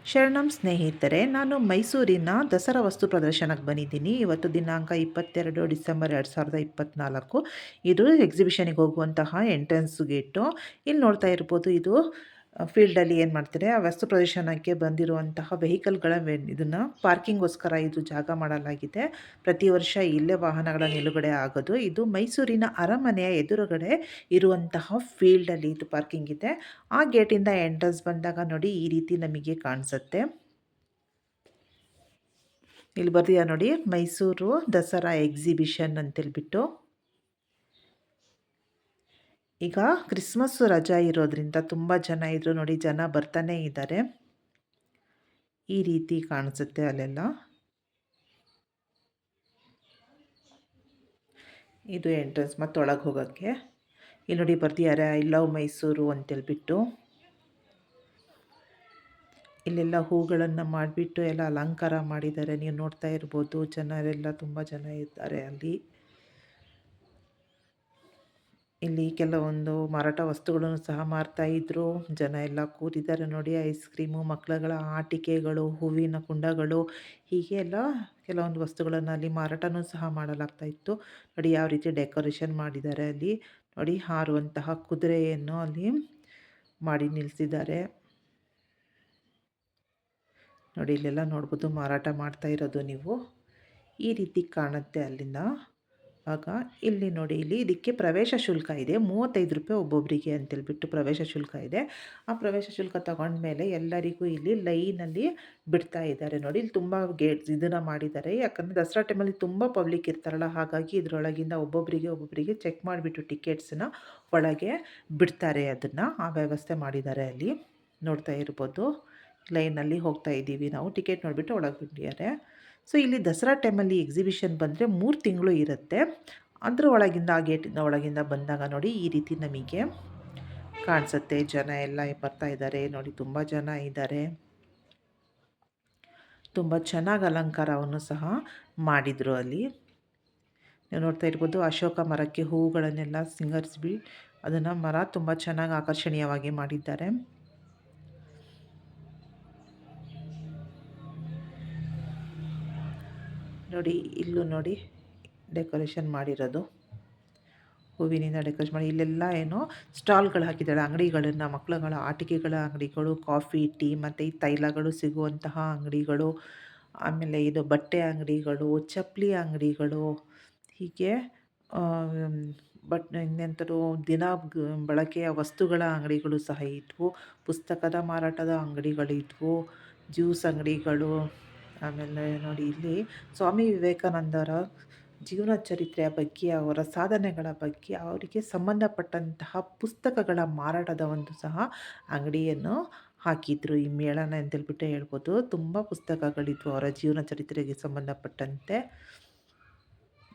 ಶರಣಂ ಸ್ನೇಹಿತರೆ, ನಾನು ಮೈಸೂರಿನ ದಸರಾ ವಸ್ತು ಪ್ರದರ್ಶನಕ್ಕೆ ಬಂದಿದ್ದೀನಿ. ಇವತ್ತು ದಿನಾಂಕ 22 ಡಿಸೆಂಬರ್ 2024. ಇದು ಎಕ್ಸಿಬಿಷನಿಗೆ ಹೋಗುವಂತಹ ಎಂಟ್ರೆನ್ಸ್ ಗೇಟು. ಇಲ್ಲಿ ನೋಡ್ತಾ ಇರ್ಬೋದು, ಇದು ಫೀಲ್ಡಲ್ಲಿ ಏನು ಮಾಡ್ತಾರೆ, ಆ ವಸ್ತು ಪ್ರದರ್ಶನಕ್ಕೆ ಬಂದಿರುವಂತಹ ವೆಹಿಕಲ್ಗಳ ಇದನ್ನು ಪಾರ್ಕಿಂಗ್ಗೋಸ್ಕರ ಇದು ಜಾಗ ಮಾಡಲಾಗಿದೆ. ಪ್ರತಿ ವರ್ಷ ಇಲ್ಲೇ ವಾಹನಗಳ ನಿಲುಗಡೆ ಆಗೋದು. ಇದು ಮೈಸೂರಿನ ಅರಮನೆಯ ಎದುರುಗಡೆ ಇರುವಂತಹ ಫೀಲ್ಡಲ್ಲಿ ಇದು ಪಾರ್ಕಿಂಗ್ ಇದೆ. ಆ ಗೇಟಿಂದ ಎಂಟ್ರೆನ್ಸ್ ಬಂದಾಗ ನೋಡಿ, ಈ ರೀತಿ ನಮಗೆ ಕಾಣಿಸುತ್ತೆ. ಇಲ್ಲಿ ಬರ್ದಿಯಾ ನೋಡಿ, ಮೈಸೂರು ದಸರಾ ಎಕ್ಸಿಬಿಷನ್ ಅಂತೇಳ್ಬಿಟ್ಟು. ಈಗ ಕ್ರಿಸ್ಮಸ್ ರಜಾ ಇರೋದ್ರಿಂದ ತುಂಬ ಜನ ಇದ್ರು ನೋಡಿ, ಜನ ಬರ್ತಾನೆ ಇದ್ದಾರೆ. ಈ ರೀತಿ ಕಾಣಿಸುತ್ತೆ ಅಲ್ಲೆಲ್ಲ. ಇದು ಎಂಟ್ರೆನ್ಸ್, ಮತ್ತು ಒಳಗೆ ಹೋಗೋಕ್ಕೆ ಇಲ್ಲಿ ನೋಡಿ ಬರ್ದಿದ್ದಾರೆ, ಐ ಲವ್ ಮೈಸೂರು ಅಂತೇಳ್ಬಿಟ್ಟು. ಇಲ್ಲೆಲ್ಲ ಹೂಗಳನ್ನು ಮಾಡಿಬಿಟ್ಟು ಎಲ್ಲ ಅಲಂಕಾರ ಮಾಡಿದ್ದಾರೆ. ನೀವು ನೋಡ್ತಾ ಇರ್ಬೋದು, ಜನರೆಲ್ಲ ತುಂಬ ಜನ ಇದ್ದಾರೆ ಅಲ್ಲಿ. ಇಲ್ಲಿ ಕೆಲವೊಂದು ಮಾರಾಟ ವಸ್ತುಗಳನ್ನು ಸಹ ಮಾರ್ತಾ ಇದ್ರು. ಜನ ಎಲ್ಲ ಕೂತಿದ್ದಾರೆ ನೋಡಿ. ಐಸ್ ಕ್ರೀಮು, ಮಕ್ಕಳುಗಳ ಆಟಿಕೆಗಳು, ಹೂವಿನ ಕುಂಡಗಳು, ಹೀಗೆ ಎಲ್ಲ ಕೆಲವೊಂದು ವಸ್ತುಗಳನ್ನು ಅಲ್ಲಿ ಮಾರಾಟನೂ ಸಹ ಮಾಡಲಾಗ್ತಾ ಇತ್ತು. ನೋಡಿ ಯಾವ ರೀತಿ ಡೆಕೋರೇಷನ್ ಮಾಡಿದ್ದಾರೆ ಅಲ್ಲಿ. ನೋಡಿ, ಹಾರುವಂತಹ ಕುದುರೆಯನ್ನು ಅಲ್ಲಿ ಮಾಡಿ ನಿಲ್ಲಿಸಿದ್ದಾರೆ. ನೋಡಿ, ಇಲ್ಲೆಲ್ಲ ನೋಡ್ಬೋದು, ಮಾರಾಟ ಮಾಡ್ತಾ ಇರೋದು ನೀವು. ಈ ರೀತಿ ಕಾಣುತ್ತೆ ಅಲ್ಲಿಂದ. ಆಗ ಇಲ್ಲಿ ನೋಡಿ, ಇಲ್ಲಿ ಇದಕ್ಕೆ ಪ್ರವೇಶ ಶುಲ್ಕ ಇದೆ. 35 ರೂಪಾಯಿ ಒಬ್ಬೊಬ್ಬರಿಗೆ ಅಂತೇಳ್ಬಿಟ್ಟು ಪ್ರವೇಶ ಶುಲ್ಕ ಇದೆ. ಆ ಪ್ರವೇಶ ಶುಲ್ಕ ತಗೊಂಡ್ಮೇಲೆ ಎಲ್ಲರಿಗೂ ಇಲ್ಲಿ ಲೈನಲ್ಲಿ ಬಿಡ್ತಾ ಇದ್ದಾರೆ. ನೋಡಿ, ಇಲ್ಲಿ ತುಂಬ ಗೇಟ್ಸ್ ಇದನ್ನು ಮಾಡಿದ್ದಾರೆ. ಯಾಕಂದರೆ ದಸರಾ ಟೈಮಲ್ಲಿ ತುಂಬ ಪಬ್ಲಿಕ್ ಇರ್ತಾರಲ್ಲ, ಹಾಗಾಗಿ ಇದರೊಳಗಿಂದ ಒಬ್ಬೊಬ್ಬರಿಗೆ ಚೆಕ್ ಮಾಡಿಬಿಟ್ಟು ಟಿಕೆಟ್ಸನ್ನ ಒಳಗೆ ಬಿಡ್ತಾರೆ. ಅದನ್ನು ಆ ವ್ಯವಸ್ಥೆ ಮಾಡಿದ್ದಾರೆ ಅಲ್ಲಿ. ನೋಡ್ತಾ ಇರ್ಬೋದು, ಲೈನಲ್ಲಿ ಹೋಗ್ತಾ ಇದ್ದೀವಿ ನಾವು. ಟಿಕೆಟ್ ನೋಡಿಬಿಟ್ಟು ಒಳಗೆ ಬಿಟ್ಟಿದ್ದಾರೆ. ಸೊ ಇಲ್ಲಿ ದಸರಾ ಟೈಮಲ್ಲಿ ಎಕ್ಸಿಬಿಷನ್ ಬಂದರೆ 3 ತಿಂಗಳು ಇರುತ್ತೆ. ಅದರ ಒಳಗಿಂದ, ಆ ಗೇಟಿಂದ ಒಳಗಿಂದ ಬಂದಾಗ ನೋಡಿ, ಈ ರೀತಿ ನಮಗೆ ಕಾಣಿಸುತ್ತೆ. ಜನ ಎಲ್ಲ ಬರ್ತಾ ಇದ್ದಾರೆ ನೋಡಿ, ತುಂಬ ಜನ ಇದ್ದಾರೆ. ತುಂಬ ಚೆನ್ನಾಗಿ ಅಲಂಕಾರವನ್ನು ಸಹ ಮಾಡಿದರು ಅಲ್ಲಿ. ನೀವು ನೋಡ್ತಾ ಇರ್ಬೋದು, ಅಶೋಕ ಮರಕ್ಕೆ ಹೂವುಗಳನ್ನೆಲ್ಲ ಸಿಂಗರಿಸಿ ಅದನ್ನು ಮರ ತುಂಬ ಚೆನ್ನಾಗಿ ಆಕರ್ಷಣೀಯವಾಗಿ ಮಾಡಿದ್ದಾರೆ. ನೋಡಿ, ಇಲ್ಲೂ ನೋಡಿ ಡೆಕೋರೇಷನ್ ಮಾಡಿರೋದು, ಹೂವಿನಿಂದ ಡೆಕೋರೇಷನ್ ಮಾಡಿ. ಇಲ್ಲೆಲ್ಲ ಏನೋ ಸ್ಟಾಲ್ಗಳು ಹಾಕಿದ್ದಾಳೆ, ಅಂಗಡಿಗಳನ್ನು, ಮಕ್ಕಳುಗಳ ಆಟಿಕೆಗಳ ಅಂಗಡಿಗಳು, ಕಾಫಿ, ಟೀ ಮತ್ತು ಈ ತೈಲಗಳು ಸಿಗುವಂತಹ ಅಂಗಡಿಗಳು, ಆಮೇಲೆ ಇದು ಬಟ್ಟೆ ಅಂಗಡಿಗಳು, ಚಪ್ಪಲಿ ಅಂಗಡಿಗಳು, ಹೀಗೆ ಇನ್ನೆಂಥದ್ದು ದಿನ ಬಳಕೆಯ ವಸ್ತುಗಳ ಅಂಗಡಿಗಳು ಸಹ ಇದ್ವು. ಪುಸ್ತಕದ ಮಾರಾಟದ ಅಂಗಡಿಗಳಿದ್ವು, ಜ್ಯೂಸ್ ಅಂಗಡಿಗಳು. ಆಮೇಲೆ ನೋಡಿ, ಇಲ್ಲಿ ಸ್ವಾಮಿ ವಿವೇಕಾನಂದರ ಜೀವನ ಚರಿತ್ರೆಯ ಬಗ್ಗೆ, ಅವರ ಸಾಧನೆಗಳ ಬಗ್ಗೆ, ಅವರಿಗೆ ಸಂಬಂಧಪಟ್ಟಂತಹ ಪುಸ್ತಕಗಳ ಮಾರಾಟದ ಒಂದು ಸಹ ಅಂಗಡಿಯನ್ನು ಹಾಕಿದ್ರು. ಈ ಮೇಳನ ಅಂತೇಳ್ಬಿಟ್ಟು ಹೇಳ್ಬೋದು. ತುಂಬ ಪುಸ್ತಕಗಳಿದ್ವು ಅವರ ಜೀವನ ಚರಿತ್ರೆಗೆ ಸಂಬಂಧಪಟ್ಟಂತೆ.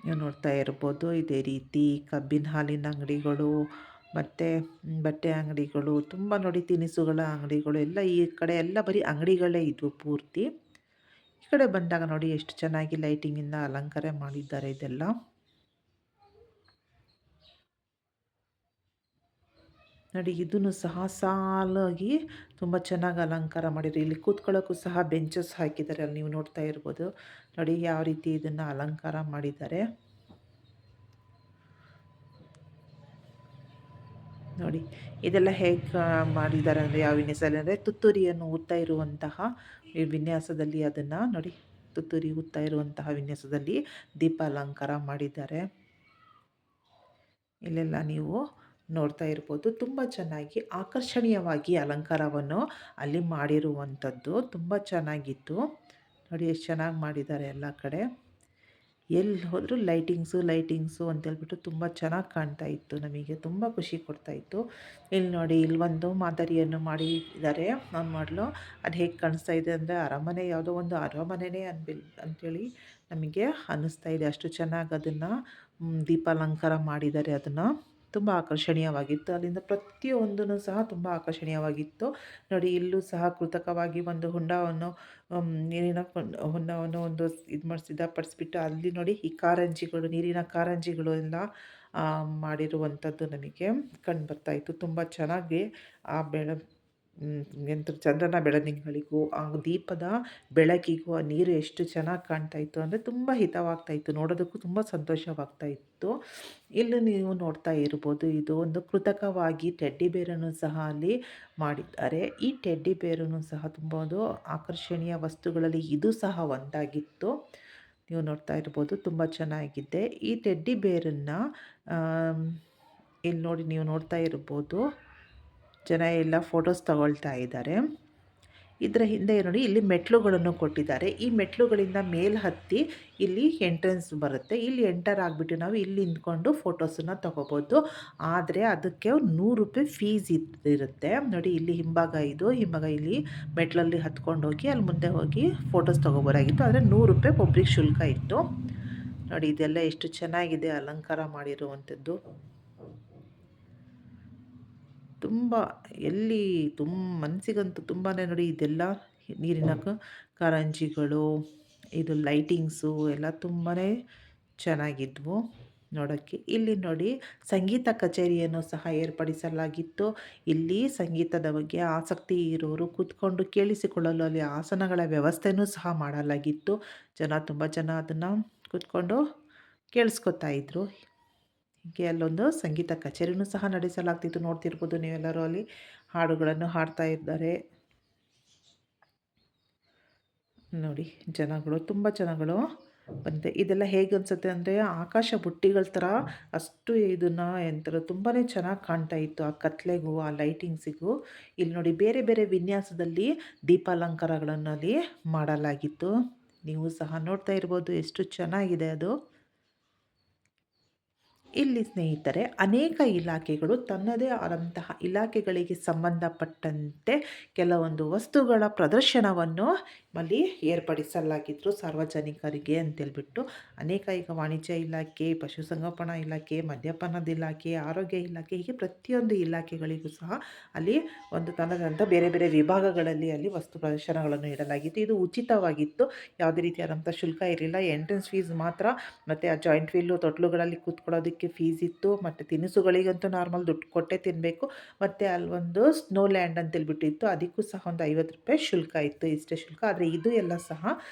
ನೀವು ನೋಡ್ತಾ ಇರ್ಬೋದು, ಇದೇ ರೀತಿ ಕಬ್ಬಿನ ಹಾಲಿನ ಅಂಗಡಿಗಳು, ಮತ್ತು ಬಟ್ಟೆ ಅಂಗಡಿಗಳು, ತುಂಬ ನೋಡಿ ತಿನಿಸುಗಳ ಅಂಗಡಿಗಳು ಎಲ್ಲ. ಈ ಕಡೆ ಎಲ್ಲ ಬರೀ ಅಂಗಡಿಗಳೇ ಇದ್ವು ಪೂರ್ತಿ. ಈ ಕಡೆ ಬಂದಾಗ ನೋಡಿ, ಎಷ್ಟು ಚೆನ್ನಾಗಿ ಲೈಟಿಂಗಿಂದ ಅಲಂಕಾರ ಮಾಡಿದ್ದಾರೆ ಇದೆಲ್ಲ. ನೋಡಿ, ಇದನ್ನು ಸಹ ಸಾಲಾಗಿ ತುಂಬ ಚೆನ್ನಾಗಿ ಅಲಂಕಾರ ಮಾಡಿದ್ರು. ಇಲ್ಲಿ ಕೂತ್ಕೊಳ್ಳೋಕ್ಕೂ ಸಹ ಬೆಂಚಸ್ ಹಾಕಿದ್ದಾರೆ, ಅಲ್ಲಿ ನೀವು ನೋಡ್ತಾ ಇರ್ಬೋದು. ನೋಡಿ ಯಾವ ರೀತಿ ಇದನ್ನು ಅಲಂಕಾರ ಮಾಡಿದ್ದಾರೆ. ನೋಡಿ, ಇದೆಲ್ಲ ಹೇಗೆ ಮಾಡಿದ್ದಾರೆ ಅಂದರೆ, ಯಾವ ವಿನ್ಯಾಸದಲ್ಲಿ ಅಂದರೆ, ತುತ್ತೂರಿಯನ್ನು ಊದ್ತಾ ಇರುವಂತಹ ಈ ವಿನ್ಯಾಸದಲ್ಲಿ ಅದನ್ನು ನೋಡಿ, ತುತ್ತೂರಿ ಊದ್ತಾ ಇರುವಂತಹ ವಿನ್ಯಾಸದಲ್ಲಿ ದೀಪ ಅಲಂಕಾರ ಮಾಡಿದ್ದಾರೆ. ಇಲ್ಲೆಲ್ಲ ನೀವು ನೋಡ್ತಾ ಇರ್ಬೋದು, ತುಂಬ ಚೆನ್ನಾಗಿ ಆಕರ್ಷಣೀಯವಾಗಿ ಅಲಂಕಾರವನ್ನು ಅಲ್ಲಿ ಮಾಡಿರುವಂಥದ್ದು ತುಂಬ ಚೆನ್ನಾಗಿತ್ತು. ನೋಡಿ ಎಷ್ಟು ಚೆನ್ನಾಗಿ ಮಾಡಿದ್ದಾರೆ ಎಲ್ಲ ಕಡೆ. ಎಲ್ಲಿ ಹೋದರೂ ಲೈಟಿಂಗ್ಸು ಅಂತೇಳ್ಬಿಟ್ಟು ತುಂಬ ಚೆನ್ನಾಗಿ ಕಾಣ್ತಾ ಇತ್ತು. ನಮಗೆ ತುಂಬ ಖುಷಿ ಕೊಡ್ತಾಯಿತ್ತು. ಇಲ್ಲಿ ನೋಡಿ, ಇಲ್ಲಿ ಒಂದು ಮಾದರಿಯನ್ನು ಮಾಡಿದ್ದಾರೆ ಮಾಡಲು. ಅದು ಹೇಗೆ ಕಾಣಿಸ್ತಾ ಇದೆ ಅಂದರೆ, ಅರಮನೆ, ಯಾವುದೋ ಒಂದು ಅರಮನೆಯೇ ಅಂಥೇಳಿ ನಮಗೆ ಅನ್ನಿಸ್ತಾ ಇದೆ. ಅಷ್ಟು ಚೆನ್ನಾಗಿ ಅದನ್ನು ದೀಪಾಲಂಕಾರ ಮಾಡಿದ್ದಾರೆ. ಅದನ್ನು ತುಂಬ ಆಕರ್ಷಣೀಯವಾಗಿತ್ತು. ಅಲ್ಲಿಂದ ಪ್ರತಿಯೊಂದೂ ಸಹ ತುಂಬ ಆಕರ್ಷಣೀಯವಾಗಿತ್ತು. ನೋಡಿ, ಇಲ್ಲೂ ಸಹ ಕೃತಕವಾಗಿ ಒಂದು ಹೊಂಡವನ್ನು, ನೀರಿನ ಹೊಂಡವನ್ನು ಒಂದು ಸಿದ್ಧಪಡಿಸ್ಬಿಟ್ಟು ಅಲ್ಲಿ ನೋಡಿ, ಈ ಕಾರಂಜಿಗಳು, ನೀರಿನ ಕಾರಂಜಿಗಳು ಎಲ್ಲ ಮಾಡಿರುವಂಥದ್ದು ನಮಗೆ ಕಂಡು ಬರ್ತಾಯಿತ್ತು. ತುಂಬ ಚೆನ್ನಾಗಿ ಆ ಎಂತ ಚಂದ್ರನ ಬೆಳದಿಂಗಳಿಗೂ, ಆ ದೀಪದ ಬೆಳಕಿಗೂ ಆ ನೀರು ಎಷ್ಟು ಚೆನ್ನಾಗಿ ಕಾಣ್ತಾ ಇತ್ತು ಅಂದರೆ ತುಂಬ ಹಿತವಾಗ್ತಾ ಇತ್ತು. ನೋಡೋದಕ್ಕೂ ತುಂಬ ಸಂತೋಷವಾಗ್ತಾ ಇತ್ತು. ಇಲ್ಲಿ ನೀವು ನೋಡ್ತಾ ಇರ್ಬೋದು, ಇದು ಒಂದು ಕೃತಕವಾಗಿ ಟೆಡ್ಡಿ ಬೇರನ್ನು ಸಹ ಅಲ್ಲಿ ಮಾಡಿದ್ದಾರೆ. ಈ ಟೆಡ್ಡಿ ಬೇರನ್ನು ಸಹ ತುಂಬ ಒಂದು ಆಕರ್ಷಣೀಯ ವಸ್ತುಗಳಲ್ಲಿ ಇದು ಸಹ ಒಂದಾಗಿತ್ತು. ನೀವು ನೋಡ್ತಾ ಇರ್ಬೋದು, ತುಂಬ ಚೆನ್ನಾಗಿದೆ. ಈ ಟೆಡ್ಡಿ ಬೇರನ್ನು ಇಲ್ಲಿ ನೋಡಿ, ನೀವು ನೋಡ್ತಾ ಇರ್ಬೋದು, ಜನ ಎಲ್ಲ ಫೋಟೋಸ್ ತಗೊಳ್ತಾ ಇದ್ದಾರೆ. ಇದರ ಹಿಂದೆ ನೋಡಿ ಇಲ್ಲಿ ಮೆಟ್ಲುಗಳನ್ನು ಕೊಟ್ಟಿದ್ದಾರೆ. ಈ ಮೆಟ್ಲುಗಳಿಂದ ಮೇಲೆ ಹತ್ತಿ ಇಲ್ಲಿ ಎಂಟ್ರೆನ್ಸ್ ಬರುತ್ತೆ. ಇಲ್ಲಿ ಎಂಟರ್ ಆಗಿಬಿಟ್ಟು ನಾವು ಇಲ್ಲಿ ನಿಂತ್ಕೊಂಡು ಫೋಟೋಸನ್ನು ತಗೋಬೋದು. ಆದರೆ ಅದಕ್ಕೆ ₹100 ಫೀಸ್ ಇರುತ್ತೆ. ನೋಡಿ ಇಲ್ಲಿ ಹಿಂಭಾಗ, ಇದು ಹಿಂಭಾಗ, ಇಲ್ಲಿ ಮೆಟ್ಲಲ್ಲಿ ಹತ್ಕೊಂಡು ಹೋಗಿ ಅಲ್ಲಿ ಮುಂದೆ ಹೋಗಿ ಫೋಟೋಸ್ ತೊಗೋಬೋದಾಗಿತ್ತು. ಆದರೆ ₹100 ಒಬ್ರಿಗೆ ಶುಲ್ಕ ಇತ್ತು. ನೋಡಿ ಇದೆಲ್ಲ ಎಷ್ಟು ಚೆನ್ನಾಗಿದೆ ಅಲಂಕಾರ ಮಾಡಿರುವಂಥದ್ದು. ತುಂಬ ಎಲ್ಲಿ ಮನಸ್ಸಿಗಂತೂ ತುಂಬಾ ನೋಡಿ, ಇದೆಲ್ಲ ನೀರಿನ ಕಾರಂಜಿಗಳು, ಇದು ಲೈಟಿಂಗ್ಸು ಎಲ್ಲ ತುಂಬಾ ಚೆನ್ನಾಗಿದ್ವು ನೋಡೋಕ್ಕೆ. ಇಲ್ಲಿ ನೋಡಿ ಸಂಗೀತ ಕಚೇರಿಯನ್ನು ಸಹ ಏರ್ಪಡಿಸಲಾಗಿತ್ತು. ಇಲ್ಲಿ ಸಂಗೀತದ ಬಗ್ಗೆ ಆಸಕ್ತಿ ಇರೋರು ಕೂತ್ಕೊಂಡು ಕೇಳಿಸಿಕೊಳ್ಳಲು ಅಲ್ಲಿ ಆಸನಗಳ ವ್ಯವಸ್ಥೆನೂ ಸಹ ಮಾಡಲಾಗಿತ್ತು. ತುಂಬ ಜನ ಅದನ್ನು ಕೂತ್ಕೊಂಡು ಕೇಳಿಸ್ಕೊತಾ ಇದ್ರು. ಹೀಗೆ ಅಲ್ಲೊಂದು ಸಂಗೀತ ಕಚೇರಿನೂ ಸಹ ನಡೆಸಲಾಗ್ತಿತ್ತು. ನೋಡ್ತಿರ್ಬೋದು ನೀವೆಲ್ಲರೂ, ಅಲ್ಲಿ ಹಾಡುಗಳನ್ನು ಹಾಡ್ತಾ ಇದ್ದಾರೆ ನೋಡಿ. ತುಂಬ ಜನಗಳು ಬಂದಿದೆ. ಇದೆಲ್ಲ ಹೇಗೆ ಅನಿಸುತ್ತೆ ಅಂದರೆ ಆಕಾಶ ಬುಟ್ಟಿಗಳ ಥರ, ಅಷ್ಟು ಇದನ್ನು ಎಂಥರ ತುಂಬಾ ಚೆನ್ನಾಗಿ ಕಾಣ್ತಾ ಇತ್ತು ಆ ಕತ್ಲೆಗೂ ಆ ಲೈಟಿಂಗ್ಸಿಗೂ. ಇಲ್ಲಿ ನೋಡಿ ಬೇರೆ ಬೇರೆ ವಿನ್ಯಾಸದಲ್ಲಿ ದೀಪಾಲಂಕಾರಗಳನ್ನು ಅಲ್ಲಿ ಮಾಡಲಾಗಿತ್ತು. ನೀವು ಸಹ ನೋಡ್ತಾ ಇರ್ಬೋದು ಎಷ್ಟು ಚೆನ್ನಾಗಿದೆ ಅದು. ಇಲ್ಲಿ ಸ್ನೇಹಿತರೆ, ಅನೇಕ ಇಲಾಖೆಗಳು ತನ್ನದೇ ಆದಂತಹ ಇಲಾಖೆಗಳಿಗೆ ಸಂಬಂಧಪಟ್ಟಂತೆ ಕೆಲವೊಂದು ವಸ್ತುಗಳ ಪ್ರದರ್ಶನವನ್ನು ಅಲ್ಲಿ ಏರ್ಪಡಿಸಲಾಗಿತ್ತು ಸಾರ್ವಜನಿಕರಿಗೆ ಅಂತೇಳ್ಬಿಟ್ಟು. ಈಗ ವಾಣಿಜ್ಯ ಇಲಾಖೆ, ಪಶುಸಂಗೋಪನಾ ಇಲಾಖೆ, ಮದ್ಯಪಾನದ ಇಲಾಖೆ, ಆರೋಗ್ಯ ಇಲಾಖೆ, ಹೀಗೆ ಪ್ರತಿಯೊಂದು ಇಲಾಖೆಗಳಿಗೂ ಸಹ ಅಲ್ಲಿ ಒಂದು ತನ್ನದಂಥ ಬೇರೆ ಬೇರೆ ವಿಭಾಗಗಳಲ್ಲಿ ಅಲ್ಲಿ ವಸ್ತು ಪ್ರದರ್ಶನಗಳನ್ನು ಇಡಲಾಗಿತ್ತು. ಇದು ಉಚಿತವಾಗಿತ್ತು. ಯಾವುದೇ ರೀತಿಯಾದಂಥ ಶುಲ್ಕ ಇರಲಿಲ್ಲ. ಎಂಟ್ರೆನ್ಸ್ ಫೀಸ್ ಮಾತ್ರ. ಮತ್ತು ಆ ಜಾಯಿಂಟ್ ವೀಲು ತೊಟ್ಲುಗಳಲ್ಲಿ ಕೂತ್ಕೊಳ್ಳೋದಕ್ಕೆ ಫೀಸ್ ಇತ್ತು. ಮತ್ತು ತಿನಿಸುಗಳಿಗಂತೂ ನಾರ್ಮಲ್ ದುಡ್ಡು ಕೊಟ್ಟೇ ತಿನ್ನಬೇಕು. ಮತ್ತು ಅಲ್ಲೊಂದು ಸ್ನೋ ಲ್ಯಾಂಡ್ ಅಂತೇಳ್ಬಿಟ್ಟಿತ್ತು, ಅದಕ್ಕೂ ಸಹ ಒಂದು ₹50 ಶುಲ್ಕ ಇತ್ತು. ಇಷ್ಟೇ ಶುಲ್ಕ. ಆದರೆ ಇದು ಎಲ್ಲ ಸಹ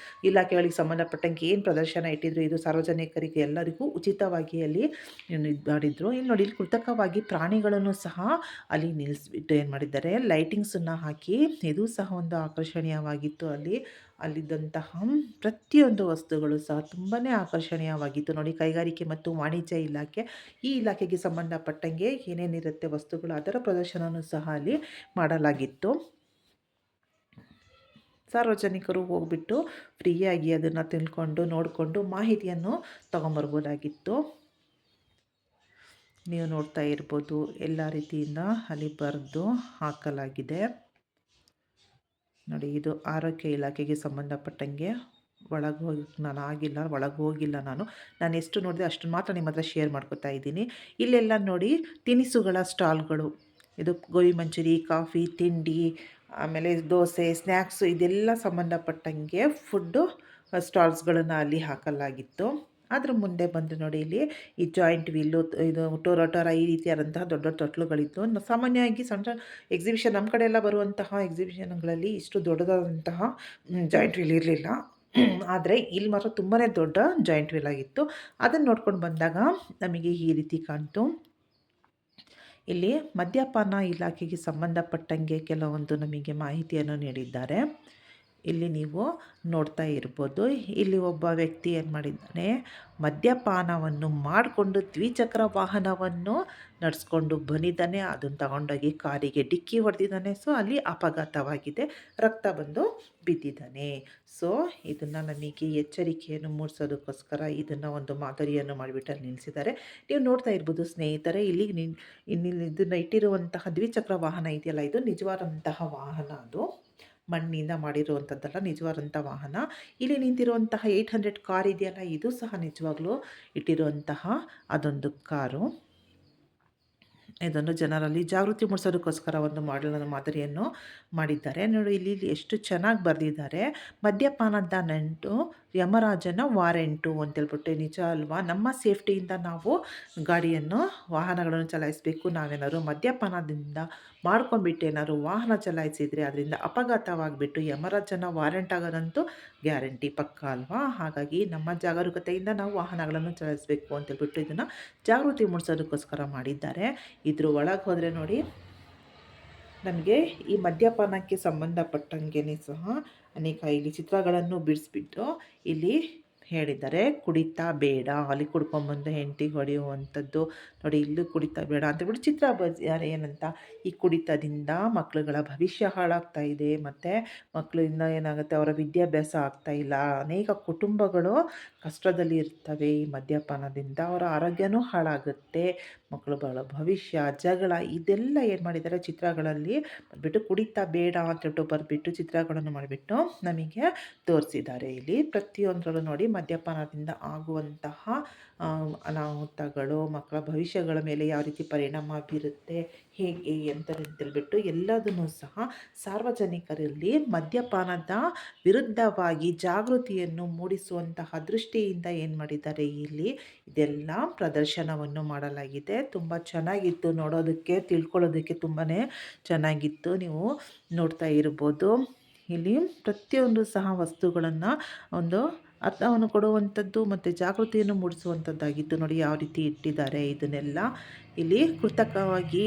ಇಲಾಖೆಗಳಿಗೆ ಸಂಬಂಧಪಟ್ಟಂಗೆ ಏನು ಪ್ರದರ್ಶನ ಇಟ್ಟಿದ್ರು, ಇದು ಸಾರ್ವಜನಿಕರಿಗೆ ಎಲ್ಲರಿಗೂ ಉಚಿತವಾಗಿ ಅಲ್ಲಿ ಇದು ಮಾಡಿದ್ರು. ಇಲ್ಲಿ ನೋಡಿ, ಇಲ್ಲಿ ಕೃತಕವಾಗಿ ಪ್ರಾಣಿಗಳನ್ನು ಸಹ ಅಲ್ಲಿ ನಿಲ್ಲಿಸ್ಬಿಟ್ಟು ಏನು ಮಾಡಿದ್ದಾರೆ, ಲೈಟಿಂಗ್ಸನ್ನು ಹಾಕಿ, ಇದು ಸಹ ಒಂದು ಆಕರ್ಷಣೀಯವಾಗಿತ್ತು. ಅಲ್ಲಿದ್ದಂತಹ ಪ್ರತಿಯೊಂದು ವಸ್ತುಗಳು ಸಹ ತುಂಬಾ ಆಕರ್ಷಣೀಯವಾಗಿತ್ತು ನೋಡಿ. ಕೈಗಾರಿಕೆ ಮತ್ತು ವಾಣಿಜ್ಯ ಇಲಾಖೆ, ಈ ಇಲಾಖೆಗೆ ಸಂಬಂಧಪಟ್ಟಂಗೆ ಏನೇನಿರುತ್ತೆ ವಸ್ತುಗಳು, ಅದರ ಪ್ರದರ್ಶನವೂ ಸಹ ಅಲ್ಲಿ ಮಾಡಲಾಗಿತ್ತು. ಸಾರ್ವಜನಿಕರು ಹೋಗ್ಬಿಟ್ಟು ಫ್ರೀಯಾಗಿ ಅದನ್ನು ತಿಳ್ಕೊಂಡು ನೋಡಿಕೊಂಡು ಮಾಹಿತಿಯನ್ನು ತೊಗೊಂಬರ್ಬೋದಾಗಿತ್ತು. ನೀವು ನೋಡ್ತಾ ಇರ್ಬೋದು, ಎಲ್ಲ ರೀತಿಯಿಂದ ಅಲ್ಲಿ ಬರೆದು ಹಾಕಲಾಗಿದೆ ನೋಡಿ. ಇದು ಆರೋಗ್ಯ ಇಲಾಖೆಗೆ ಸಂಬಂಧಪಟ್ಟಂಗೆ. ಒಳಗೆ ಹೋಗಿಲ್ಲ ನಾನು ಎಷ್ಟು ನೋಡಿದೆ ಅಷ್ಟು ಮಾತ್ರ ನಿಮ್ಮ ಹತ್ರ ಶೇರ್ ಮಾಡ್ಕೊತಾ ಇದ್ದೀನಿ. ಇಲ್ಲೆಲ್ಲ ನೋಡಿ ತಿನಿಸುಗಳ ಸ್ಟಾಲ್ಗಳು, ಇದು ಗೋಬಿ ಮಂಚೂರಿ, ಕಾಫಿ, ತಿಂಡಿ, ಆಮೇಲೆ ದೋಸೆ, ಸ್ನ್ಯಾಕ್ಸು, ಇದೆಲ್ಲ ಸಂಬಂಧಪಟ್ಟಂಗೆ ಫುಡ್ಡು ಸ್ಟಾಲ್ಸ್ಗಳನ್ನು ಅಲ್ಲಿ ಹಾಕಲಾಗಿತ್ತು. ಅದ್ರ ಮುಂದೆ ಬಂದು ನೋಡಿ, ಇಲ್ಲಿ ಈ ಜಾಯಿಂಟ್ ವೀಲು, ಇದು ಟೊರೊಟೊರ, ಈ ರೀತಿಯಾದಂತಹ ದೊಡ್ಡ ದೊಡ್ಡ ತೊಟ್ಲುಗಳಿತ್ತು. ಸಾಮಾನ್ಯವಾಗಿ ಸಣ್ಣ ಎಕ್ಸಿಬಿಷನ್, ನಮ್ಮ ಕಡೆ ಎಲ್ಲ ಬರುವಂತಹ ಎಕ್ಸಿಬಿಷನ್ಗಳಲ್ಲಿ ಇಷ್ಟು ದೊಡ್ಡದಾದಂತಹ ಜಾಯಿಂಟ್ ವೀಲ್ ಇರಲಿಲ್ಲ. ಆದರೆ ಇಲ್ಲಿ ಮಾತ್ರ ತುಂಬಾ ದೊಡ್ಡ ಜಾಯಿಂಟ್ ವೀಲ್ ಆಗಿತ್ತು. ಅದನ್ನು ನೋಡ್ಕೊಂಡು ಬಂದಾಗ ನಮಗೆ ಈ ರೀತಿ ಕಾಣ್ತು. ಇಲ್ಲಿ ಮದ್ಯಪಾನ ಇಲಾಖೆಗೆ ಸಂಬಂಧಪಟ್ಟಂಗೆ ಕೆಲವೊಂದು ನಮಗೆ ಮಾಹಿತಿಯನ್ನು ನೀಡಿದ್ದಾರೆ. ಇಲ್ಲಿ ನೀವು ನೋಡ್ತಾ ಇರ್ಬೋದು, ಇಲ್ಲಿ ಒಬ್ಬ ವ್ಯಕ್ತಿ ಏನು ಮಾಡಿದ್ದಾನೆ, ಮದ್ಯಪಾನವನ್ನು ಮಾಡಿಕೊಂಡು ದ್ವಿಚಕ್ರ ವಾಹನವನ್ನು ನಡೆಸ್ಕೊಂಡು ಬಂದಿದ್ದಾನೆ. ಅದನ್ನು ತಗೊಂಡೋಗಿ ಕಾರಿಗೆ ಡಿಕ್ಕಿ ಹೊಡೆದಿದ್ದಾನೆ. ಸೊ ಅಲ್ಲಿ ಅಪಘಾತವಾಗಿದೆ, ರಕ್ತ ಬಂದು ಬಿದ್ದಿದ್ದಾನೆ. ಸೊ ಇದನ್ನು ನಮಗೆ ಎಚ್ಚರಿಕೆಯನ್ನು ಮೂಡಿಸೋದಕ್ಕೋಸ್ಕರ ಇದನ್ನು ಒಂದು ಮಾದರಿಯನ್ನು ಮಾಡಿಬಿಟ್ಟು ಅಲ್ಲಿ ನಿಲ್ಲಿಸಿದ್ದಾರೆ. ನೀವು ನೋಡ್ತಾ ಇರ್ಬೋದು ಸ್ನೇಹಿತರೆ, ಇಲ್ಲಿ ಇದನ್ನು ಇಟ್ಟಿರುವಂತಹ ದ್ವಿಚಕ್ರ ವಾಹನ ಇದೆಯಲ್ಲ, ಇದು ನಿಜವಾದಂತಹ ವಾಹನ. ಅದು ಮಣ್ಣಿಂದ ಮಾಡಿರುವಂಥದ್ದಲ್ಲ, ನಿಜವಾದಂಥ ವಾಹನ. ಇಲ್ಲಿ ನಿಂತಿರುವಂತಹ 800 ಕಾರ್ ಇದೆಯಲ್ಲ, ಇದು ಸಹ ನಿಜವಾಗ್ಲೂ ಇಟ್ಟಿರುವಂತಹ ಅದೊಂದು ಕಾರು. ಇದನ್ನು ಜನರಲ್ಲಿ ಜಾಗೃತಿ ಮೂಡಿಸೋದಕ್ಕೋಸ್ಕರ ಒಂದು ಮಾದರಿಯನ್ನು ಮಾಡಿದ್ದಾರೆ ನೋಡಿ. ಇಲ್ಲಿ ಎಷ್ಟು ಚೆನ್ನಾಗಿ ಬರೆದಿದ್ದಾರೆ, ಮದ್ಯಪಾನದ ನಂಟು ಯಮರಾಜನ ವಾರೆಂಟು ಅಂತೇಳ್ಬಿಟ್ಟು. ನಿಜ ಅಲ್ವಾ? ನಮ್ಮ ಸೇಫ್ಟಿಯಿಂದ ನಾವು ಗಾಡಿಯನ್ನು ವಾಹನಗಳನ್ನು ಚಲಾಯಿಸಬೇಕು. ನಾವೇನಾದ್ರು ಮದ್ಯಪಾನದಿಂದ ಮಾಡ್ಕೊಂಡ್ಬಿಟ್ಟು ಏನಾದ್ರು ವಾಹನ ಚಲಾಯಿಸಿದರೆ ಅದರಿಂದ ಅಪಘಾತವಾಗಿಬಿಟ್ಟು ಯಮರಾಜನ ವಾರೆಂಟ್ ಆಗೋದಂತೂ ಗ್ಯಾರಂಟಿ ಪಕ್ಕ ಅಲ್ವಾ? ಹಾಗಾಗಿ ನಮ್ಮ ಜಾಗರೂಕತೆಯಿಂದ ನಾವು ವಾಹನಗಳನ್ನು ಚಲಾಯಿಸಬೇಕು ಅಂತೇಳ್ಬಿಟ್ಟು ಇದನ್ನು ಜಾಗೃತಿ ಮೂಡಿಸೋದಕ್ಕೋಸ್ಕರ ಮಾಡಿದ್ದಾರೆ. ಇದ್ರ ಒಳಗೆ ಹೋದರೆ ನೋಡಿ, ನಮಗೆ ಈ ಮದ್ಯಪಾನಕ್ಕೆ ಸಂಬಂಧಪಟ್ಟಂಗೆ ಸಹ ಅನೇಕ ಇಲ್ಲಿ ಚಿತ್ರಗಳನ್ನು ಬಿಡಿಸ್ಬಿಟ್ಟು ಇಲ್ಲಿ ಹೇಳಿದ್ದಾರೆ. ಕುಡಿತಾ ಬೇಡ, ಅಲ್ಲಿ ಕುಡ್ಕೊಂಬಂದು ಹೆಂಡತಿಗೆ ಹೊಡೆಯುವಂಥದ್ದು ನೋಡಿ, ಇಲ್ಲೂ ಕುಡಿತಾ ಬೇಡ ಅಂತೇಳ್ಬಿಟ್ಟು ಚಿತ್ರ ಬರ್ದಿದ್ದಾರೆ. ಏನಂತ, ಈ ಕುಡಿತದಿಂದ ಮಕ್ಕಳುಗಳ ಭವಿಷ್ಯ ಹಾಳಾಗ್ತಾ ಇದೆ, ಮತ್ತು ಮಕ್ಕಳಿಂದ ಏನಾಗುತ್ತೆ, ಅವರ ವಿದ್ಯಾಭ್ಯಾಸ ಆಗ್ತಾ ಇಲ್ಲ. ಅನೇಕ ಕುಟುಂಬಗಳು ಕಷ್ಟದಲ್ಲಿ ಇರ್ತವೆ ಈ ಮದ್ಯಪಾನದಿಂದ. ಅವರ ಆರೋಗ್ಯನೂ ಹಾಳಾಗುತ್ತೆ, ಮಕ್ಕಳುಗಳ ಭವಿಷ್ಯ, ಜಗಳ, ಇದೆಲ್ಲ ಏನು ಮಾಡಿದ್ದಾರೆ ಚಿತ್ರಗಳಲ್ಲಿ ಬಿಟ್ಟು ಕುಡಿತಾ ಬೇಡ ಅಂತೇಳ್ಬಿಟ್ಟು ಬರೆದ್ಬಿಟ್ಟು ಚಿತ್ರಗಳನ್ನು ಮಾಡಿಬಿಟ್ಟು ನಮಗೆ ತೋರಿಸಿದ್ದಾರೆ. ಇಲ್ಲಿ ಪ್ರತಿಯೊಂದರಲ್ಲೂ ನೋಡಿ ಮದ್ಯಪಾನದಿಂದ ಆಗುವಂತಹ ಅನಾಹುತಗಳು, ಮಕ್ಕಳ ಭವಿಷ್ಯಗಳ ಮೇಲೆ ಯಾವ ರೀತಿ ಪರಿಣಾಮ ಬೀರುತ್ತೆ, ಹೇಗೆ ಅಂತೇಳ್ಬಿಟ್ಟು ಎಲ್ಲದನ್ನೂ ಸಹ ಸಾರ್ವಜನಿಕರಲ್ಲಿ ಮದ್ಯಪಾನದ ವಿರುದ್ಧವಾಗಿ ಜಾಗೃತಿಯನ್ನು ಮೂಡಿಸುವಂತಹ ದೃಷ್ಟಿಯಿಂದ ಏನು ಮಾಡಿದ್ದಾರೆ, ಇಲ್ಲಿ ಇದೆಲ್ಲ ಪ್ರದರ್ಶನವನ್ನು ಮಾಡಲಾಗಿದೆ. ತುಂಬ ಚೆನ್ನಾಗಿತ್ತು ನೋಡೋದಕ್ಕೆ, ತಿಳ್ಕೊಳ್ಳೋದಕ್ಕೆ ತುಂಬಾ ಚೆನ್ನಾಗಿತ್ತು. ನೀವು ನೋಡ್ತಾ ಇರ್ಬೋದು. ಇಲ್ಲಿ ಪ್ರತಿಯೊಂದು ಸಹ ವಸ್ತುಗಳನ್ನು ಒಂದು ಅರ್ಥವನ್ನು ಕೊಡುವಂಥದ್ದು ಮತ್ತು ಜಾಗೃತಿಯನ್ನು ಮೂಡಿಸುವಂಥದ್ದಾಗಿತ್ತು. ನೋಡಿ ಯಾವ ರೀತಿ ಇಟ್ಟಿದ್ದಾರೆ ಇದನ್ನೆಲ್ಲ. ಇಲ್ಲಿ ಕೃತಕವಾಗಿ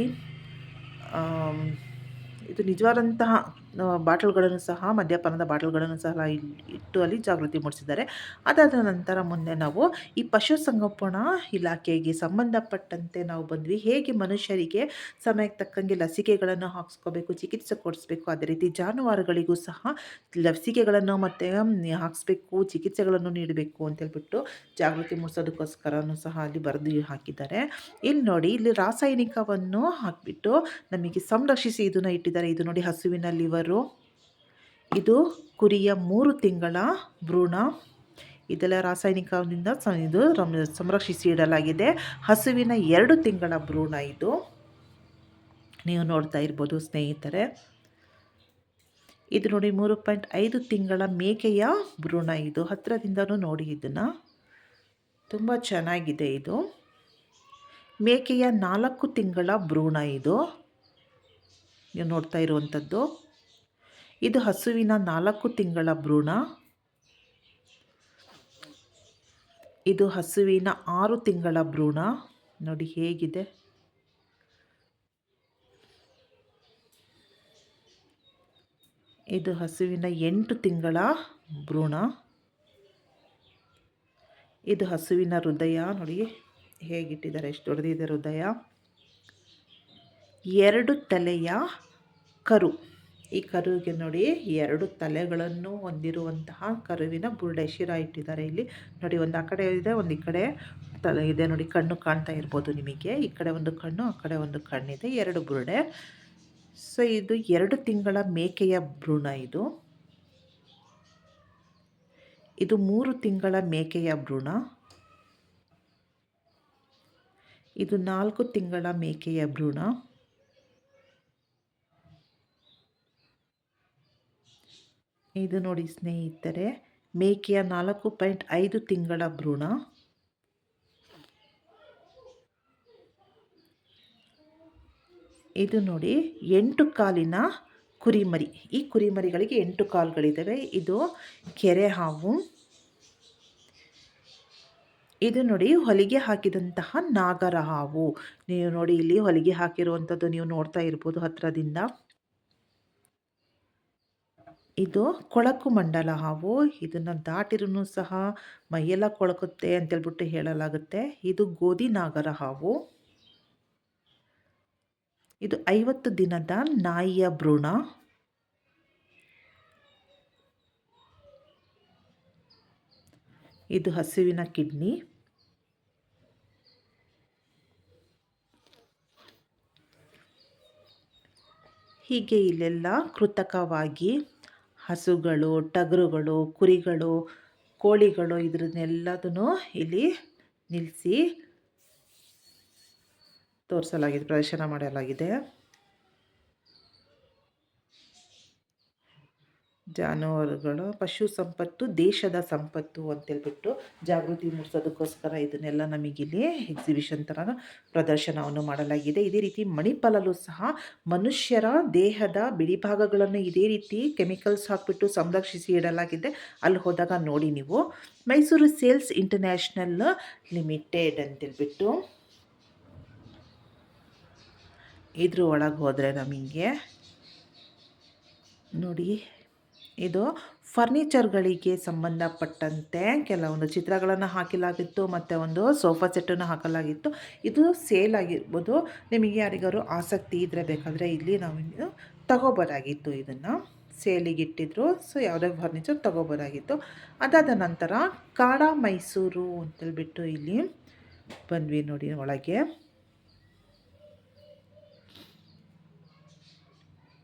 ಇದು ನಿಜವಾದಂತಹ ಬಾಟಲ್ಗಳನ್ನು ಸಹ, ಮದ್ಯಪಾನದ ಬಾಟಲ್ಗಳನ್ನು ಸಹ ಇಟ್ಟು ಅಲ್ಲಿ ಜಾಗೃತಿ ಮೂಡಿಸಿದ್ದಾರೆ. ಅದಾದ ನಂತರ ಮುಂದೆ ನಾವು ಈ ಪಶುಸಂಗೋಪನಾ ಇಲಾಖೆಗೆ ಸಂಬಂಧಪಟ್ಟಂತೆ ನಾವು ಬಂದ್ವಿ. ಹೇಗೆ ಮನುಷ್ಯರಿಗೆ ಸಮಯಕ್ಕೆ ತಕ್ಕಂಗೆ ಲಸಿಕೆಗಳನ್ನು ಹಾಕ್ಸ್ಕೋಬೇಕು, ಚಿಕಿತ್ಸೆ ಕೊಡಿಸ್ಬೇಕು, ಅದೇ ರೀತಿ ಜಾನುವಾರುಗಳಿಗೂ ಸಹ ಲಸಿಕೆಗಳನ್ನು ಮತ್ತು ಹಾಕಿಸ್ಬೇಕು, ಚಿಕಿತ್ಸೆಗಳನ್ನು ನೀಡಬೇಕು ಅಂತೇಳ್ಬಿಟ್ಟು ಜಾಗೃತಿ ಮೂಡಿಸೋದಕ್ಕೋಸ್ಕರನೂ ಸಹ ಅಲ್ಲಿ ಬರೆದು ಹಾಕಿದ್ದಾರೆ. ಇಲ್ಲಿ ನೋಡಿ, ಇಲ್ಲಿ ರಾಸಾಯನಿಕವನ್ನು ಹಾಕಿಬಿಟ್ಟು ನಮಗೆ ಸಂರಕ್ಷಿಸಿ ಇದನ್ನು ಇಟ್ಟಿದ್ದಾರೆ. ಇದು ನೋಡಿ ಹಸುವಿನ ಲಿವರು, ಇದು ಕುರಿಯ 3 ತಿಂಗಳ ಭ್ರೂಣ, ಇದೆಲ್ಲ ರಾಸಾಯನಿಕದಿಂದ ಇದು ಸಂರಕ್ಷಿಸಿ ಇಡಲಾಗಿದೆ. ಹಸುವಿನ 2 ತಿಂಗಳ ಭ್ರೂಣ ಇದು ನೀವು ನೋಡ್ತಾ ಇರ್ಬೋದು ಸ್ನೇಹಿತರೆ. ಇದು ನೋಡಿ 3.5 ತಿಂಗಳ ಮೇಕೆಯ ಭ್ರೂಣ, ಇದು ಹತ್ತಿರದಿಂದನೂ ನೋಡಿ, ಇದನ್ನು ತುಂಬ ಚೆನ್ನಾಗಿದೆ. ಇದು ಮೇಕೆಯ 4 ತಿಂಗಳ ಭ್ರೂಣ, ಇದು ನೀವು ನೋಡ್ತಾ ಇರುವಂಥದ್ದು. ಇದು ಹಸುವಿನ 4 ತಿಂಗಳ ಭ್ರೂಣ, ಇದು ಹಸುವಿನ 6 ತಿಂಗಳ ಭ್ರೂಣ. ನೋಡಿ ಹೇಗಿದೆ. ಇದು ಹಸುವಿನ 8 ತಿಂಗಳ ಭ್ರೂಣ. ಇದು ಹಸುವಿನ ಹೃದಯ ನೋಡಿ ಹೇಗಿಟ್ಟಿದ್ದಾರೆ, ಎಷ್ಟು ದೊಡ್ಡದಿದೆ ಹೃದಯ. 2 ತಲೆಯ ಕರು, ಈ ಕರುವಿಗೆ ನೋಡಿ 2 ತಲೆಗಳನ್ನು ಹೊಂದಿರುವಂತಹ ಕರುವಿನ ಬುರುಡೆ ಶಿರ ಇಟ್ಟಿದ್ದಾರೆ. ಇಲ್ಲಿ ನೋಡಿ, ಒಂದು ಆ ಕಡೆ ಇದೆ, ಒಂದು ಈ ಕಡೆ ತಲೆ ಇದೆ ನೋಡಿ, ಕಣ್ಣು ಕಾಣ್ತಾ ಇರ್ಬೋದು ನಿಮಗೆ. ಈ ಕಡೆ ಒಂದು ಕಣ್ಣು, ಆ ಕಡೆ ಒಂದು ಕಣ್ಣಿದೆ, 2 ಬುರುಡೆ. ಸೊ ಇದು 2 ತಿಂಗಳ ಮೇಕೆಯ ಭ್ರೂಣ. ಇದು 3 ತಿಂಗಳ ಮೇಕೆಯ ಭ್ರೂಣ, ಇದು 4 ತಿಂಗಳ ಮೇಕೆಯ ಭ್ರೂಣ, ಇದು ನೋಡಿ ಸ್ನೇಹಿತರೆ ಮೇಕೆಯ 4.5 ತಿಂಗಳ ಭ್ರೂಣ, ಇದು ನೋಡಿ 8 ಕಾಲಿನ ಕುರಿಮರಿ. ಈ ಕುರಿಮರಿಗಳಿಗೆ 8 ಕಾಲುಗಳಿದ್ದಾವೆ. ಇದು ಕೆರೆ ಹಾವು. ಇದು ನೋಡಿ ಹೊಲಿಗೆ ಹಾಕಿದಂತಹ ನಾಗರ ಹಾವು. ನೀವು ನೋಡಿ ಇಲ್ಲಿ ಹೊಲಿಗೆ ಹಾಕಿರುವಂಥದ್ದು ನೀವು ನೋಡ್ತಾ ಇರ್ಬೋದು ಹತ್ತಿರದಿಂದ. ಇದು ಕೊಳಕು ಮಂಡಲ ಹಾವು. ಇದನ್ನು ದಾಟಿರೂ ಸಹ ಮೈಯೆಲ್ಲ ಕೊಳಕುತ್ತೆ ಅಂತೇಳ್ಬಿಟ್ಟು ಹೇಳಲಾಗುತ್ತೆ. ಇದು ಗೋಧಿ ನಾಗರ ಹಾವು. ಇದು 50 ದಿನದ ನಾಯಿಯ ಭ್ರೂಣ. ಇದು ಹಸುವಿನ ಕಿಡ್ನಿ. ಹೀಗೆ ಇಲ್ಲೆಲ್ಲ ಕೃತಕವಾಗಿ ಹಸುಗಳು, ಟಗರುಗಳು, ಕುರಿಗಳು, ಕೋಳಿಗಳು ಇದನ್ನೆಲ್ಲದನ್ನು ಇಲ್ಲಿ ನಿಲ್ಲಿಸಿ ತೋರಿಸಲಾಗಿದೆ, ಪ್ರದರ್ಶನ ಮಾಡಲಾಗಿದೆ. ಜಾನುವಾರುಗಳು ಪಶು ಸಂಪತ್ತು ದೇಶದ ಸಂಪತ್ತು ಅಂತೇಳ್ಬಿಟ್ಟು ಜಾಗೃತಿ ಮೂಡಿಸೋದಕ್ಕೋಸ್ಕರ ಇದನ್ನೆಲ್ಲ ನಮಗಿಲ್ಲಿ ಎಕ್ಸಿಬಿಷನ್ ಥರ ಪ್ರದರ್ಶನವನ್ನು ಮಾಡಲಾಗಿದೆ. ಇದೇ ರೀತಿ ಮಣಿಪಾಲಲ್ಲೂ ಸಹ ಮನುಷ್ಯರ ದೇಹದ ಬಿಡಿಭಾಗಗಳನ್ನು ಇದೇ ರೀತಿ ಕೆಮಿಕಲ್ಸ್ ಹಾಕಿಬಿಟ್ಟು ಸಂರಕ್ಷಿಸಿ ಇಡಲಾಗಿದೆ. ಅಲ್ಲಿ ಹೋದಾಗ ನೋಡಿ ನೀವು. ಮೈಸೂರು ಸೇಲ್ಸ್ ಇಂಟರ್ನ್ಯಾಷನಲ್ ಲಿಮಿಟೆಡ್ ಅಂತೇಳ್ಬಿಟ್ಟು ಇದ್ರ ಒಳಗೆ ಹೋದರೆ ನಮಗೆ ನೋಡಿ, ಇದು ಫರ್ನಿಚರ್ಗಳಿಗೆ ಸಂಬಂಧಪಟ್ಟಂತೆ ಕೆಲವೊಂದು ಚಿತ್ರಗಳನ್ನು ಹಾಕಲಾಗಿತ್ತು ಮತ್ತು ಒಂದು ಸೋಫಾ ಸೆಟ್ಟನ್ನು ಹಾಕಲಾಗಿತ್ತು. ಇದು ಸೇಲ್ ಆಗಿರ್ಬೋದು. ನಿಮಗೆ ಯಾರಿಗಾರು ಆಸಕ್ತಿ ಇದ್ದರೆ ಬೇಕಾದರೆ ಇಲ್ಲಿ ನಾವು ತಗೋಬೋದಾಗಿತ್ತು. ಇದನ್ನು ಸೇಲಿಗೆ ಇಟ್ಟಿದ್ರು. ಸೊ ಯಾವುದೇ ಫರ್ನಿಚರ್ ತಗೋಬೋದಾಗಿತ್ತು. ಅದಾದ ನಂತರ ಕಾಡ ಮೈಸೂರು ಅಂತೇಳ್ಬಿಟ್ಟು ಇಲ್ಲಿ ಬಂದ್ವಿ ನೋಡಿ ಒಳಗೆ.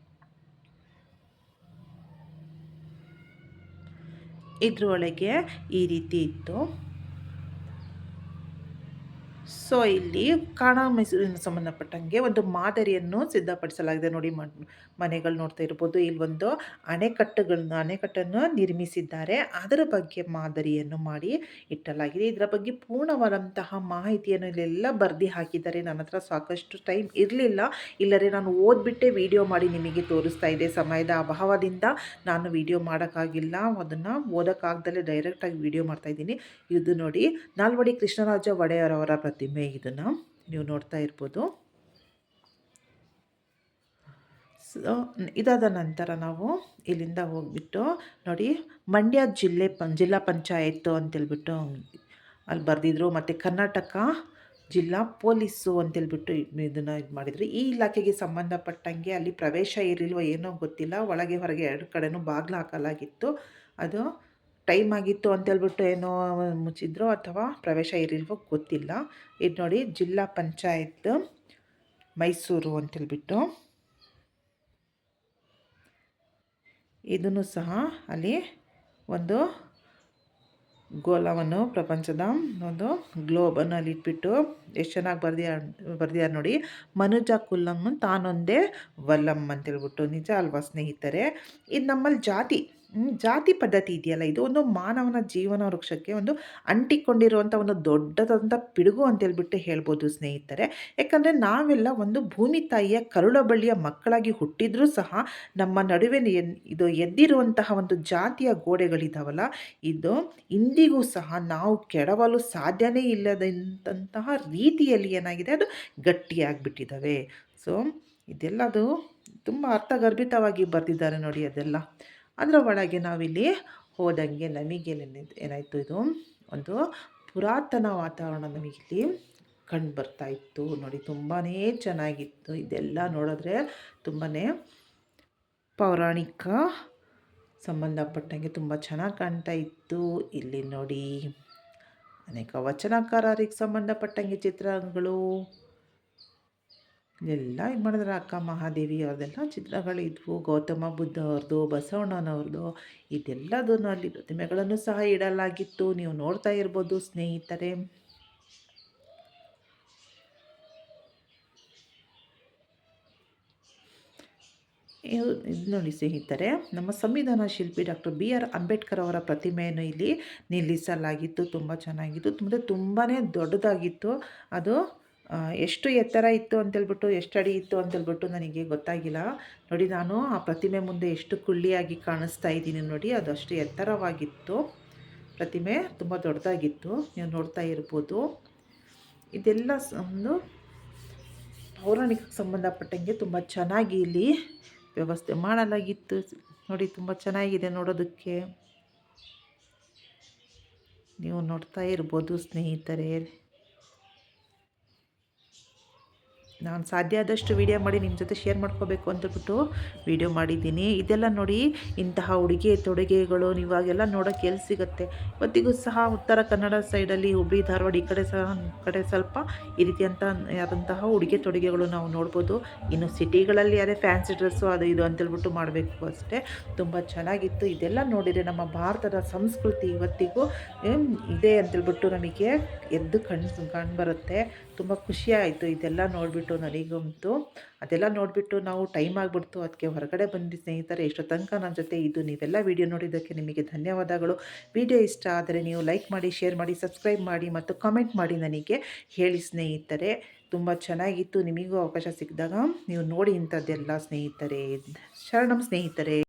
ಇದ್ರೊಳಗೆ ಈ ರೀತಿ ಇತ್ತು. ಸೊ ಇಲ್ಲಿ ಕಾಡ ಮೈಸೂರಿನ ಸಂಬಂಧಪಟ್ಟಂಗೆ ಒಂದು ಮಾದರಿಯನ್ನು ಸಿದ್ಧಪಡಿಸಲಾಗಿದೆ ನೋಡಿ. ಮನೆಗಳು ನೋಡ್ತಾ ಇರ್ಬೋದು. ಇಲ್ಲೊಂದು ಅಣೆಕಟ್ಟನ್ನು ನಿರ್ಮಿಸಿದ್ದಾರೆ. ಅದರ ಬಗ್ಗೆ ಮಾದರಿಯನ್ನು ಮಾಡಿ ಇಟ್ಟಲಾಗಿದೆ. ಇದರ ಬಗ್ಗೆ ಪೂರ್ಣವಾದಂತಹ ಮಾಹಿತಿಯನ್ನು ಇಲ್ಲೆಲ್ಲ ಬರೆದು ಹಾಕಿದ್ದಾರೆ. ನನ್ನ ಹತ್ರ ಸಾಕಷ್ಟು ಟೈಮ್ ಇರಲಿಲ್ಲ, ಇಲ್ಲರೆ ನಾನು ಓದ್ಬಿಟ್ಟೆ ವಿಡಿಯೋ ಮಾಡಿ ನಿಮಗೆ ತೋರಿಸ್ತಾ ಇದ್ದೆ. ಸಮಯದ ಅಭಾವದಿಂದ ನಾನು ವಿಡಿಯೋ ಮಾಡೋಕ್ಕಾಗಿಲ್ಲ, ಅದನ್ನು ಓದೋಕ್ಕಾಗ್ದಲೇ ಡೈರೆಕ್ಟಾಗಿ ವಿಡಿಯೋ ಮಾಡ್ತಾಯಿದ್ದೀನಿ. ಇದು ನೋಡಿ, ನಾಲ್ವಡಿ ಕೃಷ್ಣರಾಜ ಒಡೆಯರ್ ಅವರ ಪ್ರತಿಮೆ. ಇದನ್ನು ನೀವು ನೋಡ್ತಾ ಇರ್ಬೋದು. ಸೊ ಇದಾದ ನಂತರ ನಾವು ಇಲ್ಲಿಂದ ಹೋಗ್ಬಿಟ್ಟು ನೋಡಿ, ಮಂಡ್ಯ ಜಿಲ್ಲಾ ಪಂಚಾಯತ್ ಅಂತೇಳ್ಬಿಟ್ಟು ಅಲ್ಲಿ ಬರೆದಿದ್ರು. ಮತ್ತು ಕರ್ನಾಟಕ ಜಿಲ್ಲಾ ಪೊಲೀಸು ಅಂತೇಳ್ಬಿಟ್ಟು ಇದನ್ನು ಮಾಡಿದ್ರು. ಈ ಇಲಾಖೆಗೆ ಸಂಬಂಧಪಟ್ಟಂಗೆ ಅಲ್ಲಿ ಪ್ರವೇಶ ಇರಲಿಲ್ವೋ ಏನೋ ಗೊತ್ತಿಲ್ಲ. ಒಳಗೆ ಹೊರಗೆ ಎರಡು ಕಡೆನೂ ಬಾಗಿಲು ಹಾಕಲಾಗಿತ್ತು. ಅದು ಟೈಮ್ ಆಗಿತ್ತು ಅಂತೇಳ್ಬಿಟ್ಟು ಏನೋ ಮುಚ್ಚಿದ್ರು ಅಥವಾ ಪ್ರವೇಶ ಇರಲಿಲ್ವೋ ಗೊತ್ತಿಲ್ಲ. ಇದು ನೋಡಿ, ಜಿಲ್ಲಾ ಪಂಚಾಯತ್ ಮೈಸೂರು ಅಂತೇಳ್ಬಿಟ್ಟು ಇದನ್ನು ಸಹ ಅಲ್ಲಿ ಒಂದು ಗೋಲವನ್ನು ಪ್ರಪಂಚದ ಒಂದು ಗ್ಲೋಬನ್ನು ಅಲ್ಲಿ ಇಟ್ಬಿಟ್ಟು ಎಷ್ಟು ಚೆನ್ನಾಗಿ ಬರ್ದಿಯಾರ ನೋಡಿ. ಮನುಜ ಕುಲಂ ತಾನೊಂದೇ ವಲ್ಲಂ ಅಂತೇಳ್ಬಿಟ್ಟು. ನಿಜ ಅಲ್ವಾ ಸ್ನೇಹಿತರೆ? ಇದು ನಮ್ಮಲ್ಲಿ ಜಾತಿ ಪದ್ಧತಿ ಇದೆಯಲ್ಲ, ಇದು ಒಂದು ಮಾನವನ ಜೀವನ ವೃಕ್ಷಕ್ಕೆ ಒಂದು ಅಂಟಿಕೊಂಡಿರುವಂಥ ಒಂದು ದೊಡ್ಡದಾದಂಥ ಪಿಡುಗು ಅಂತೇಳ್ಬಿಟ್ಟು ಹೇಳ್ಬೋದು ಸ್ನೇಹಿತರೆ. ಯಾಕಂದರೆ ನಾವೆಲ್ಲ ಒಂದು ಭೂಮಿ ತಾಯಿಯ ಕರುಳ ಬಳ್ಳಿಯ ಮಕ್ಕಳಾಗಿ ಹುಟ್ಟಿದ್ರೂ ಸಹ ನಮ್ಮ ನಡುವೆ ಇದು ಎದ್ದಿರುವಂತಹ ಒಂದು ಜಾತಿಯ ಗೋಡೆಗಳಿದ್ದಾವಲ್ಲ, ಇದು ಇಂದಿಗೂ ಸಹ ನಾವು ಕೆಡವಲು ಸಾಧ್ಯನೇ ಇಲ್ಲದಂತಹ ರೀತಿಯಲ್ಲಿ ಏನಾಗಿದೆ, ಅದು ಗಟ್ಟಿಯಾಗಿಬಿಟ್ಟಿದ್ದಾವೆ. ಸೊ ಇದೆಲ್ಲದು ತುಂಬ ಅರ್ಥಗರ್ಭಿತವಾಗಿ ಬರೆದಿದ್ದಾರೆ ನೋಡಿ ಅದೆಲ್ಲ. ಅದರ ಒಳಗೆ ನಾವಿಲ್ಲಿ ಹೋದಂಗೆ ನಮಗೆ ಏನಾಯಿತು, ಇದು ಒಂದು ಪುರಾತನ ವಾತಾವರಣ ನಮಗಿಲ್ಲಿ ಕಂಡು ಬರ್ತಾ ಇತ್ತು ನೋಡಿ. ತುಂಬಾ ಚೆನ್ನಾಗಿತ್ತು. ಇದೆಲ್ಲ ನೋಡಿದ್ರೆ ತುಂಬಾ ಪೌರಾಣಿಕ ಸಂಬಂಧಪಟ್ಟಂಗೆ ತುಂಬ ಚೆನ್ನಾಗಿ ಕಾಣ್ತಾ ಇತ್ತು. ಇಲ್ಲಿ ನೋಡಿ, ಅನೇಕ ವಚನಕಾರರಿಗೆ ಸಂಬಂಧಪಟ್ಟಂಗೆ ಚಿತ್ರಗಳು ಎಲ್ಲ ಇದು ಮಾಡಿದ್ರೆ. ಅಕ್ಕ ಮಹಾದೇವಿ ಅವ್ರದ್ದೆಲ್ಲ ಚಿತ್ರಗಳಿದ್ವು. ಗೌತಮ ಬುದ್ಧ ಅವ್ರದ್ದು, ಬಸವಣ್ಣನವ್ರದ್ದು, ಇದೆಲ್ಲದನ್ನು ಅಲ್ಲಿ ಪ್ರತಿಮೆಗಳನ್ನು ಸಹ ಇಡಲಾಗಿತ್ತು. ನೀವು ನೋಡ್ತಾ ಇರ್ಬೋದು ಸ್ನೇಹಿತರೆ. ಇದು ನೋಡಿ ಸ್ನೇಹಿತರೆ, ನಮ್ಮ ಸಂವಿಧಾನ ಶಿಲ್ಪಿ ಡಾಕ್ಟರ್ BR ಅಂಬೇಡ್ಕರ್ ಅವರ ಪ್ರತಿಮೆಯನ್ನು ಇಲ್ಲಿ ನಿಲ್ಲಿಸಲಾಗಿತ್ತು. ತುಂಬ ಚೆನ್ನಾಗಿತ್ತು. ತುಂಬಾ ದೊಡ್ಡದಾಗಿತ್ತು. ಅದು ಎಷ್ಟು ಎತ್ತರ ಇತ್ತು ಅಂತೇಳ್ಬಿಟ್ಟು, ಎಷ್ಟು ಅಡಿ ಇತ್ತು ಅಂತೇಳ್ಬಿಟ್ಟು ನನಗೆ ಗೊತ್ತಾಗಿಲ್ಲ ನೋಡಿ. ನಾನು ಆ ಪ್ರತಿಮೆ ಮುಂದೆ ಎಷ್ಟು ಕುಳ್ಳಿಯಾಗಿ ಕಾಣಿಸ್ತಾ ಇದ್ದೀನಿ ನೋಡಿ. ಅದು ಅಷ್ಟು ಎತ್ತರವಾಗಿತ್ತು. ಪ್ರತಿಮೆ ತುಂಬ ದೊಡ್ಡದಾಗಿತ್ತು. ನೀವು ನೋಡ್ತಾ ಇರ್ಬೋದು. ಇದೆಲ್ಲ ಒಂದು ಪೌರಾಣಿಕಕ್ಕೆ ಸಂಬಂಧಪಟ್ಟಂಗೆ ತುಂಬ ಚೆನ್ನಾಗಿ ಇಲ್ಲಿ ವ್ಯವಸ್ಥೆ ಮಾಡಲಾಗಿತ್ತು ನೋಡಿ. ತುಂಬ ಚೆನ್ನಾಗಿದೆ ನೋಡೋದಕ್ಕೆ. ನೀವು ನೋಡ್ತಾ ಇರ್ಬೋದು ಸ್ನೇಹಿತರೆ. ನಾನು ಸಾಧ್ಯ ಆದಷ್ಟು ವೀಡಿಯೋ ಮಾಡಿ ನಿಮ್ಮ ಜೊತೆ ಶೇರ್ ಮಾಡ್ಕೋಬೇಕು ಅಂತಬಿಟ್ಟು ವೀಡಿಯೋ ಮಾಡಿದ್ದೀನಿ. ಇದೆಲ್ಲ ನೋಡಿ, ಇಂತಹ ಉಡುಗೆ ತೊಡುಗೆಗಳು ನೀವಾಗೆಲ್ಲ ನೋಡೋಕ್ಕೆ ಎಲ್ಲಿ ಸಿಗುತ್ತೆ. ಇವತ್ತಿಗೂ ಸಹ ಉತ್ತರ ಕನ್ನಡ ಸೈಡಲ್ಲಿ ಹುಬ್ಬಳ್ಳಿ ಧಾರವಾಡ ಈ ಕಡೆ ಸ್ವಲ್ಪ ಈ ಆದಂತಹ ಉಡುಗೆ ತೊಡುಗೆಗಳು ನಾವು ನೋಡ್ಬೋದು. ಇನ್ನು ಸಿಟಿಗಳಲ್ಲಿ ಅದೇ ಫ್ಯಾನ್ಸಿ ಡ್ರೆಸ್ಸು ಅದು ಇದು ಅಂತೇಳ್ಬಿಟ್ಟು ಮಾಡಬೇಕು ಅಷ್ಟೇ. ತುಂಬ ಚೆನ್ನಾಗಿತ್ತು. ಇದೆಲ್ಲ ನೋಡಿದರೆ ನಮ್ಮ ಭಾರತದ ಸಂಸ್ಕೃತಿ ಇವತ್ತಿಗೂ ಇದೆ ಅಂತೇಳ್ಬಿಟ್ಟು ನಮಗೆ ಎದ್ದು ಕಂಡು ಬರುತ್ತೆ. ತುಂಬ ಖುಷಿಯಾಯಿತು ಇದೆಲ್ಲ ನೋಡಿಬಿಟ್ಟು. ನೋಡಿಬಿಟ್ಟು ನನಗಂತೂ ಅದೆಲ್ಲ ನೋಡಿಬಿಟ್ಟು ನಾವು ಟೈಮ್ ಆಗಿಬಿಡ್ತು, ಅದಕ್ಕೆ ಹೊರಗಡೆ ಬಂದ್ವಿ ಸ್ನೇಹಿತರೆ. ಇಷ್ಟೋ ತನಕ ನನ್ನ ಜೊತೆ ಇದು ನೀವೆಲ್ಲ ವಿಡಿಯೋ ನೋಡಿದ್ದಕ್ಕೆ ನಿಮಗೆ ಧನ್ಯವಾದಗಳು. ವಿಡಿಯೋ ಇಷ್ಟ ಆದರೆ ನೀವು ಲೈಕ್ ಮಾಡಿ, ಶೇರ್ ಮಾಡಿ, ಸಬ್ಸ್ಕ್ರೈಬ್ ಮಾಡಿ ಮತ್ತು ಕಾಮೆಂಟ್ ಮಾಡಿ ನನಗೆ ಹೇಳಿ ಸ್ನೇಹಿತರೆ. ತುಂಬ ಚೆನ್ನಾಗಿತ್ತು. ನಿಮಗೂ ಅವಕಾಶ ಸಿಕ್ಕಿದಾಗ ನೀವು ನೋಡಿ ಇಂಥದ್ದೆಲ್ಲ ಸ್ನೇಹಿತರೆ. ಶರಣಂ ಸ್ನೇಹಿತರೆ.